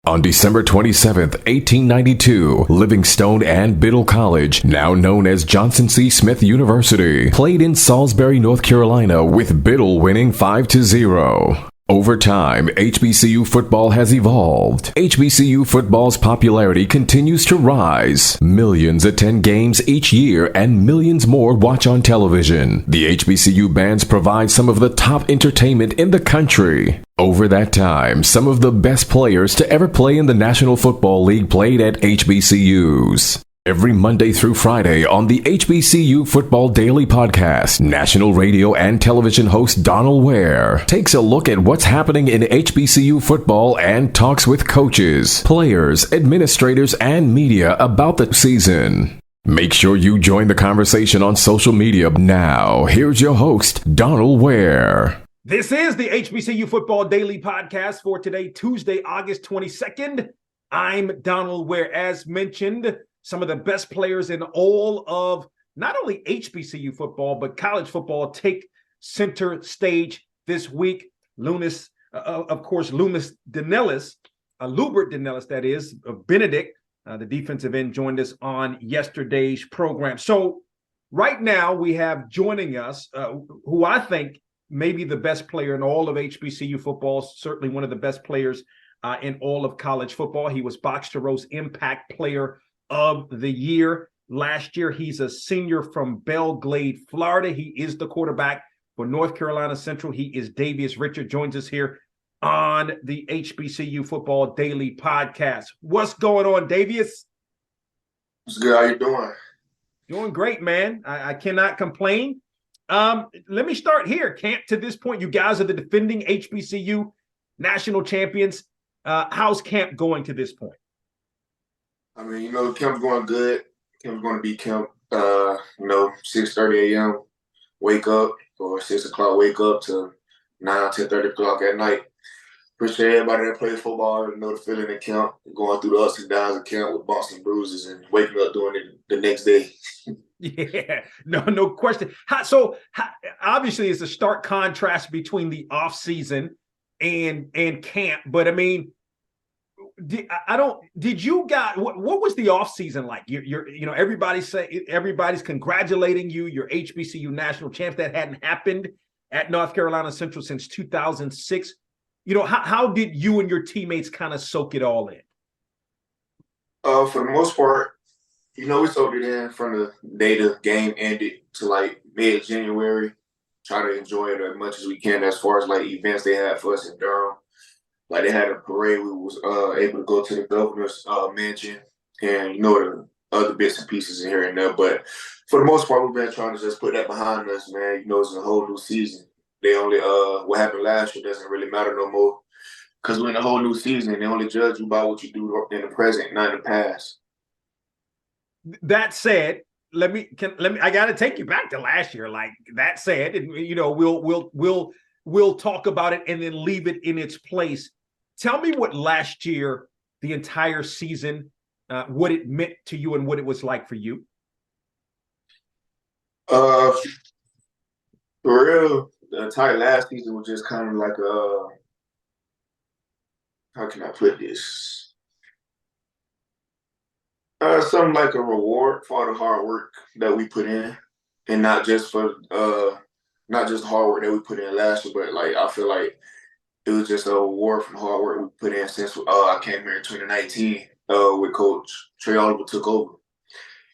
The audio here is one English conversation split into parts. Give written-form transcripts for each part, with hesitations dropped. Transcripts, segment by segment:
On December 27, 1892, Livingstone and Biddle College, now known as Johnson C. Smith University, played in Salisbury, North Carolina, with Biddle winning 5-0. Over time, HBCU football has evolved. HBCU football's popularity continues to rise. Millions attend games each year and millions more watch on television. The HBCU bands provide some of the top entertainment in the country. Over that time, some of the best players to ever play in the National Football League played at HBCUs. Every Monday through Friday on the HBCU Football Daily Podcast, national radio and television host Donal Ware takes a look at what's happening in HBCU football and talks with coaches, players, administrators, and media about the season. Make sure you join the conversation on social media. Now, here's your host, Donal Ware. This is the HBCU Football Daily Podcast for today, Tuesday, August 22nd. I'm Donal Ware. As mentioned, some of the best players in all of not only HBCU football, but college football take center stage this week. Lubert Danielis, that is, of Benedict, the defensive end, joined us on yesterday's program. So right now we have joining us who I think may be the best player in all of HBCU football, certainly one of the best players in all of college football. He was BOXTOROW's Impact Player of the Year last year. He's a senior from Belle Glade, Florida. He is the quarterback for North Carolina Central. He is Davius Richard, joins us here on the HBCU Football Daily Podcast. What's going on, Davius? What's good? How you doing? Doing great, man. I cannot complain. Let me start here. Camp to this point, you guys are the defending HBCU national champions. How's camp going to this point? I mean, camp's going good. Camp's going to be camp, 6:30 a.m. wake up, or 6 o'clock wake up to 10:30 o'clock at night. Appreciate everybody that plays football and know the feeling in camp, going through the ups and downs of camp with bumps and bruises and waking up doing it the next day. Yeah, no question. Obviously, it's a stark contrast between the off season and camp. But I mean, what was the off season like? Everybody's congratulating you. You're HBCU national champs. That hadn't happened at North Carolina Central since 2006. How did you and your teammates kind of soak it all in? For the most part, we soaked it in from the day the game ended to like mid-January. Try to enjoy it as much as we can as far as like events they had for us in Durham. Like they had a parade. We was able to go to the governor's mansion and the other bits and pieces in here and there. But for the most part, we've been trying to just put that behind us, man. It's a whole new season. They only what happened last year doesn't really matter no more because we're in a whole new season. They only judge you by what you do in the present, not in the past. That said, I got to take you back to last year. Like that said, and we'll talk about it and then leave it in its place. Tell me what last year, the entire season, what it meant to you and what it was like for you. For real, the entire last season was just kind of like how can I put this? Something like a reward for all the hard work that we put in, and not just the hard work that we put in last year, but like I feel like it was just a reward for the hard work we put in since I came here in 2019 with Coach Trey Oliver took over.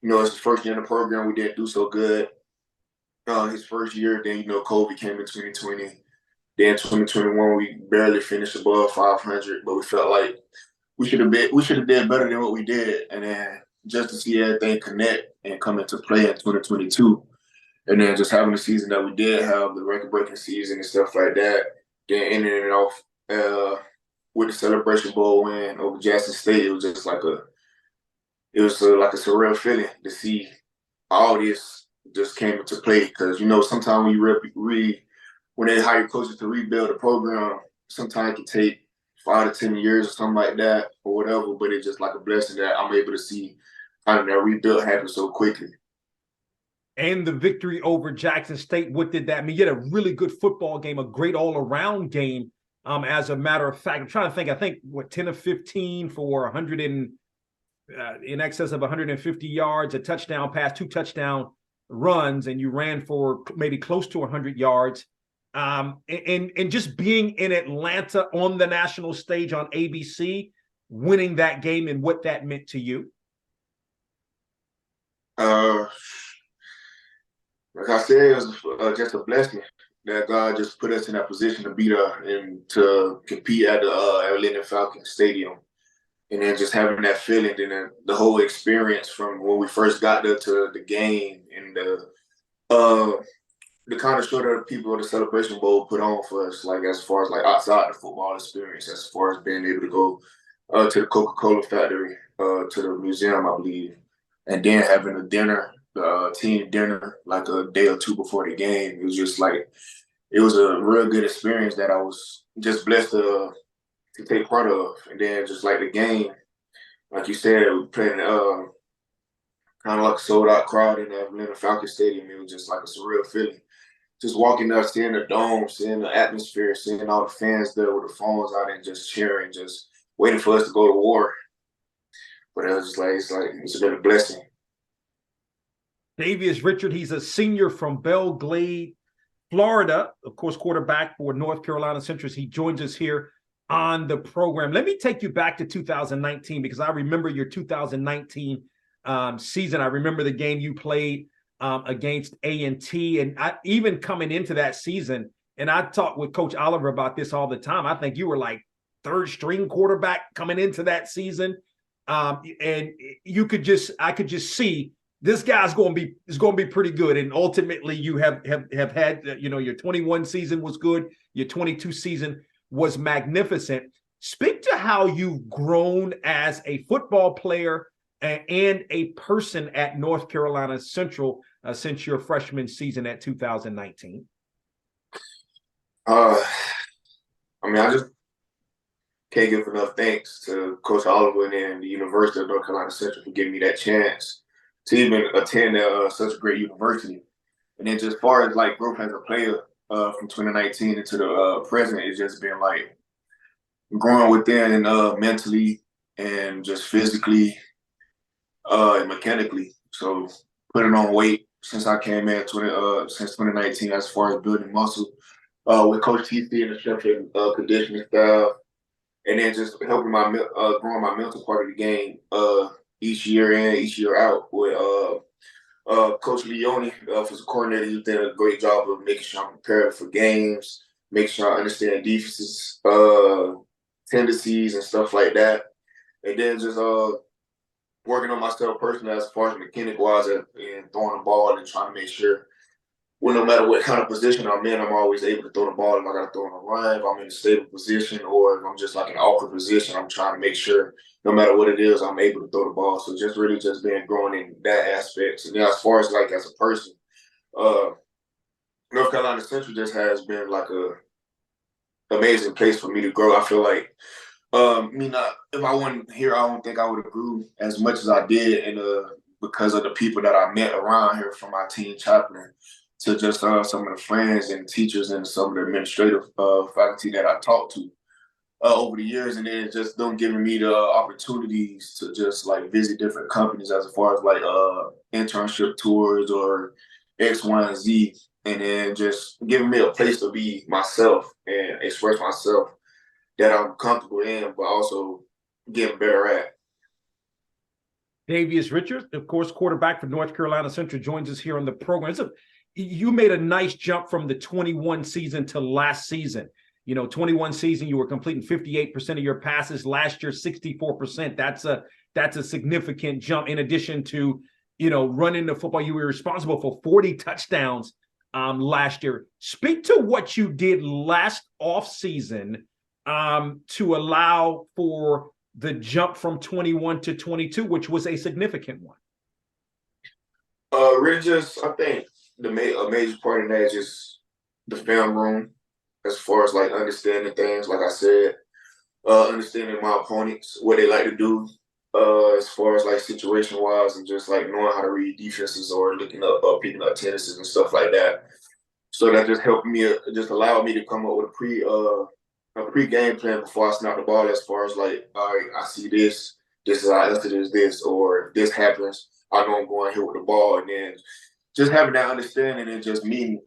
It's the first year in the program we didn't do so good. His first year, then COVID came in 2020. Then 2021 we barely finished above 500, but we felt like we should have did better than what we did. And then just to see everything connect and come into play in 2022, and then just having the season that we did have, the record-breaking season and stuff like that. Then ending it off with the Celebration Bowl win over Jackson State, it was just like a surreal feeling to see all this just came into play. Because sometimes when they hire coaches to rebuild a program, sometimes it can take 5 to 10 years or something like that or whatever. But it's just like a blessing that I'm able to see kind of that rebuild happen so quickly. And the victory over Jackson State, what did that mean? You had a really good football game, a great all-around game As a matter of fact, I'm trying to think. I think what 10 of 15 for 100 and in excess of 150 yards, a touchdown pass, 2 touchdown runs, and you ran for maybe close to 100 yards. And just being in Atlanta on the national stage on ABC, winning that game and what that meant to you. Like I said, it was just a blessing that God just put us in that position to be there and to compete at the Atlanta Falcons Stadium. And then just having that feeling, and then the whole experience from when we first got there to the game, and the kind of show that the people of the Celebration Bowl put on for us, like as far as like outside the football experience, as far as being able to go to the Coca-Cola factory, to the museum, I believe, and then having a dinner, team dinner, like a day or two before the game. It was just like, it was a real good experience that I was just blessed to take part of. And then just like the game, like you said, we playing kind of like a sold out crowd in the Atlanta Falcons Stadium. It was just like a surreal feeling. Just walking up, seeing the dome, seeing the atmosphere, seeing all the fans there with the phones out and just cheering, just waiting for us to go to war. But it was just like it's been a blessing. Davius Richard, he's a senior from Belle Glade, Florida, of course, quarterback for North Carolina Central. He joins us here on the program. Let me take you back to 2019 because I remember your 2019 season. I remember the game you played against A&T, and even coming into that season, and I talk with Coach Oliver about this all the time. I think you were like third string quarterback coming into that season, and I could just see this guy's going to be pretty good. And ultimately, you have had your 21 season was good, your 22 season was magnificent. Speak to how you've grown as a football player and a person at North Carolina Central since your freshman season at 2019. I mean, I just can't give enough thanks to Coach Oliver and the University of North Carolina Central for giving me that chance to even attend such a great university. And then just as far as like growth as a player from 2019 into the present, it's just been like growing within mentally and just physically and mechanically. So putting on weight since I came in since 2019 as far as building muscle with Coach TC and the strength and conditioning staff. And then just helping growing my mental part of the game each year in, each year out with Coach Leone, offensive coordinator. He's done a great job of making sure I'm prepared for games, making sure I understand defenses, tendencies and stuff like that. And then just working on myself personally as far as mechanic-wise and throwing the ball and trying to make sure, well, no matter what kind of position I'm in, I'm always able to throw the ball. If I got to throw on a run, if I'm in a stable position, or if I'm just like in an awkward position, I'm trying to make sure no matter what it is, I'm able to throw the ball. So just really just being growing in that aspect. And then as far as like as a person, North Carolina Central just has been like a amazing place for me to grow. I feel like if I wasn't here, I don't think I would have grew as much as I did, and because of the people that I met around here, from my team chaplain to just some of the friends and teachers and some of the administrative faculty that I talked to over the years, and then just them giving me the opportunities to just like visit different companies as far as like internship tours or X, Y, and Z, and then just giving me a place to be myself and express myself that I'm comfortable in, but also getting better at. Davius Richard, of course, quarterback for North Carolina Central, joins us here on the program. You made a nice jump from the 21 season to last season. 21 season, you were completing 58% of your passes. Last year, 64%. That's a significant jump. In addition to, running the football, you were responsible for 40 touchdowns last year. Speak to what you did last offseason to allow for the jump from 21 to 22, which was a significant one. Really just, I think a major part of that is just the film room, as far as like understanding things, like I said, understanding my opponents, what they like to do, as far as like situation wise, and just like knowing how to read defenses or looking up, picking up tendencies and stuff like that. So that just helped me, just allowed me to come up with a a pre-game plan before I snap the ball, as far as like, all right, I see this. This is how I answer this, or if this happens, I'm gonna go and hit with the ball, and then just having that understanding and just meeting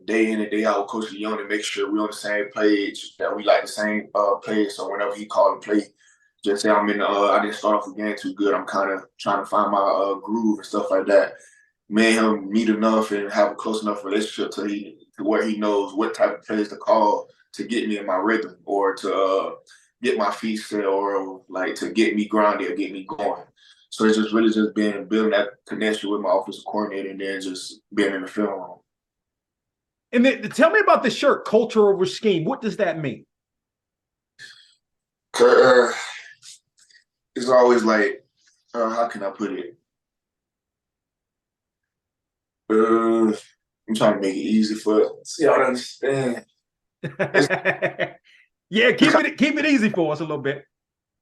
day in and day out with Coach Young to make sure we're on the same page, that we like the same plays. So whenever he called a play, just say I'm in. I didn't start off the game too good. I'm kind of trying to find my groove and stuff like that. Me and him meet enough and have a close enough relationship to where he knows what type of plays to call to get me in my rhythm, or to get my feet set, or like to get me grounded or get me going. So it's just really just building that connection with my offensive coordinator, and then just being in the film room. And then, tell me about the shirt, culture over scheme. What does that mean? It's always like, how can I put it? I'm trying to make it easy for y'all to understand. Yeah, keep it easy for us a little bit.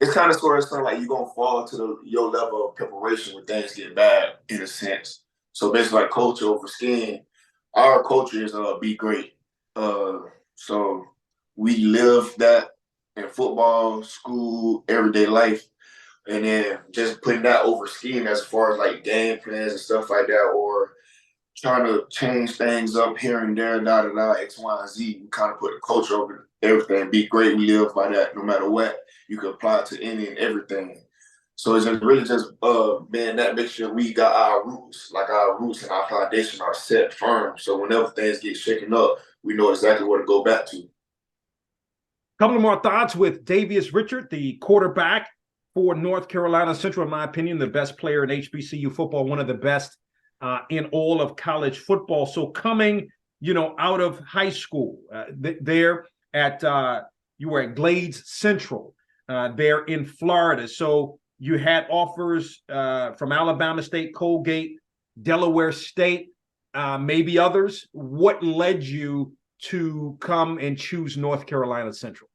It's kind of sort of something like you're gonna fall to your level of preparation when things get bad, in a sense. So basically, like culture over scheme. Our culture is be great. So we live that in football, school, everyday life, and then just putting that over scheme as far as like game plans and stuff like that, or trying to change things up here and there, X, Y, and Z. We kind of put the culture over everything. Be great. We live by that no matter what. You can apply it to any and everything. So it's just really just being that, make sure we got our roots and our foundation are set firm. So whenever things get shaken up, we know exactly where to go back to. Couple of more thoughts with Davius Richard, the quarterback for North Carolina Central, in my opinion, the best player in HBCU football, one of the best in all of college football. So coming, out of high school, there at you were at Glades Central, there in Florida. So you had offers from Alabama State, Colgate, Delaware State, maybe others. What led you to come and choose North Carolina Central?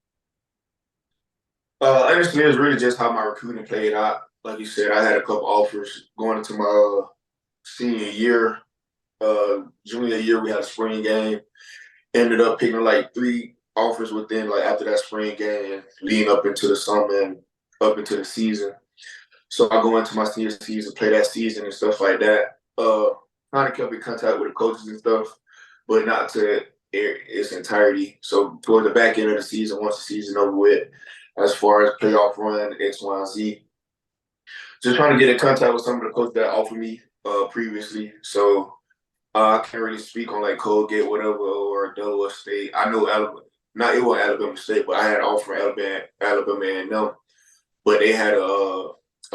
Honestly, it's really just how my recruiting played out. Like you said, I had a couple offers going into my senior year. Junior year, we had a spring game. Ended up picking like 3 offers within, like after that spring game, leading up into the summer and up into the season. So I go into my senior season, play that season and stuff like that. Kind of kept in contact with the coaches and stuff, but not to its entirety. So toward the back end of the season, once the season over with, as far as playoff run, X, Y, and Z, just trying to get in contact with some of the coaches that offered me previously. So I can't really speak on like Colgate, whatever, or Delaware State. I know Alabama, not it was Alabama State, but I had an offer from Alabama and them, but they had a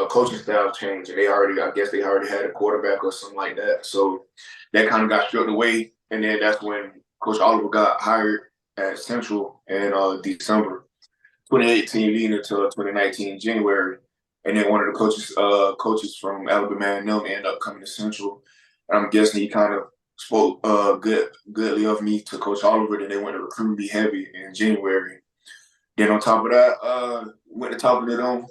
coaching style change, and I guess they already had a quarterback or something like that. So that kind of got stripped away, and then that's when Coach Oliver got hired at Central in December 2018, leading into 2019 January. And then one of the coaches from Alabama and them ended up coming to Central. And I'm guessing he kind of spoke goodly of me to Coach Oliver. Then they went to recruit me heavy in January. Then on top of that, went to talking to them,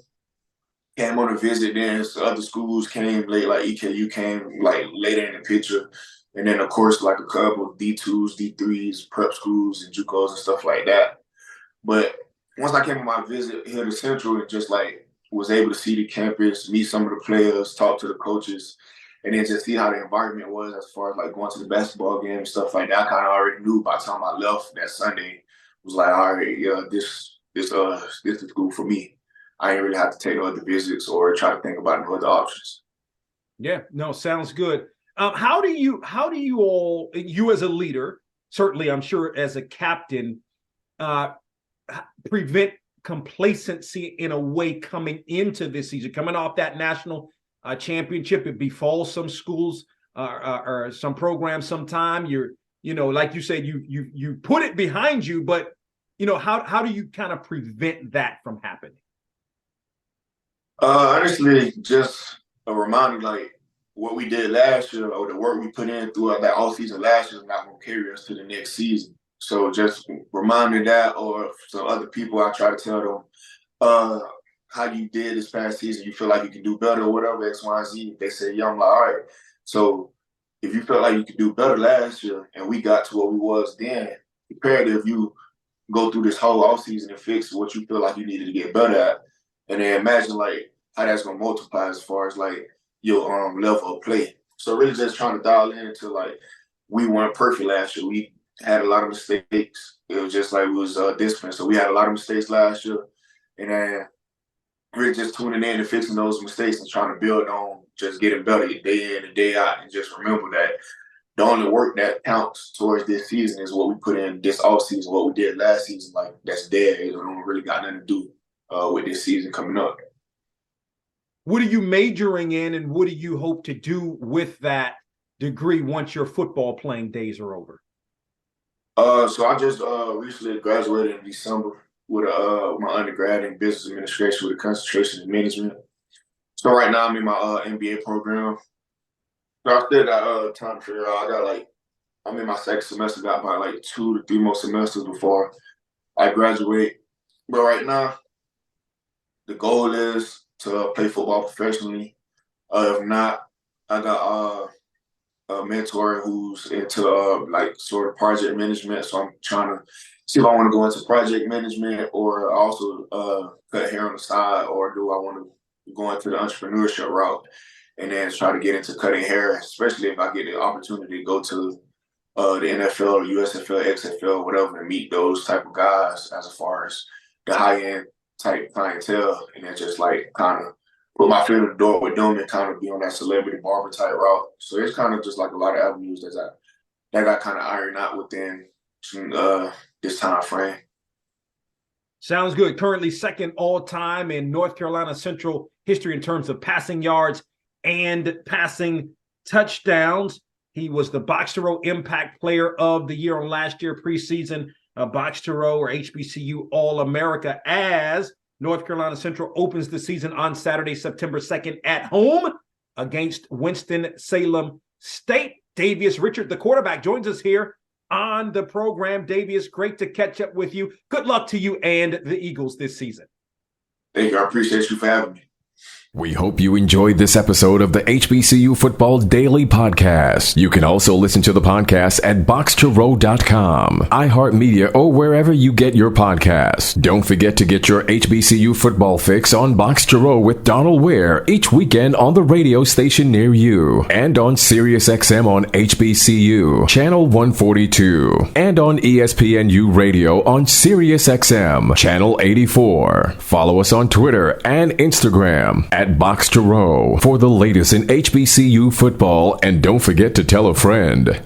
came on a visit. Then other schools came late, like EKU came like later in the picture. And then, of course, like a couple of D2s, D3s, prep schools, and JUCOs and stuff like that. But once I came on my visit here to Central and just like was able to see the campus, meet some of the players, talk to the coaches, and then just see how the environment was as far as like going to the basketball game and stuff like that. I kind of already knew by the time I left that Sunday. Was like, all right, yeah, this is cool for me. I ain't really have to take other visits or try to think about other options. Yeah, no, sounds good. How do you all, you as a leader, certainly I'm sure as a captain, prevent complacency in a way coming into this season, coming off that national championship? It befalls some schools or some programs sometime. Like you said, you put it behind you, but how do you kind of prevent that from happening? Honestly, just a reminder, like what we did last year or the work we put in throughout that all season last year is not going to carry us to the next season. So just reminding that, or some other people, I try to tell them how you did this past season. You feel like you can do better or whatever, X, Y, and Z. They say, yeah, I'm like, all right. So if you felt like you could do better last year and we got to what we was then, imperative you go through this whole offseason and fix what you feel like you needed to get better at. And then imagine like how that's gonna multiply as far as like your level of play. So really just trying to dial into like we weren't perfect last year. We had a lot of mistakes. It was just like we was disciplined. So we had a lot of mistakes last year. And then really just tuning in and fixing those mistakes and trying to build on just getting better day in and day out. And just remember that the only work that counts towards this season is what we put in this offseason, what we did last season. Like, that's dead. It don't really got nothing to do with this season coming up. What are you majoring in, and what do you hope to do with that degree once your football playing days are over? So I just recently graduated in December with my undergrad in business administration with a concentration in management. So right now I'm in my MBA program. So I still got time to figure out. I'm in my second semester, got about like 2 to 3 more semesters before I graduate. But right now, the goal is to play football professionally. If not, I got a mentor who's into sort of project management. So I'm trying to see if I want to go into project management or also cut hair on the side, or do I want to go into the entrepreneurship route and then try to get into cutting hair, especially if I get the opportunity to go to the NFL, USFL, XFL, whatever, and meet those type of guys as far as the high-end type clientele, and then just like kind of put my foot in the door with them and kind of be on that celebrity barber type route. So it's kind of just like a lot of avenues that got kind of ironed out within this time frame. Sounds good. Currently second all-time in North Carolina Central history in terms of passing yards and passing touchdowns. He was the BOXTOROW Impact Player of the Year on last year preseason BOXTOROW or HBCU All-America as North Carolina Central opens the season on Saturday, September 2nd at home against Winston-Salem State. Davius Richard, the quarterback, joins us here on the program. Davius, great to catch up with you. Good luck to you and the Eagles this season. Thank you. I appreciate you for having me. We hope you enjoyed this episode of the HBCU Football Daily Podcast. You can also listen to the podcast at BOXTOROW.com, iHeartMedia, or wherever you get your podcasts. Don't forget to get your HBCU football fix on BOXTOROW with Donal Ware each weekend on the radio station near you, and on SiriusXM on HBCU, Channel 142, and on ESPNU Radio on SiriusXM, Channel 84. Follow us on Twitter and Instagram at BOXTOROW for the latest in HBCU football, and don't forget to tell a friend.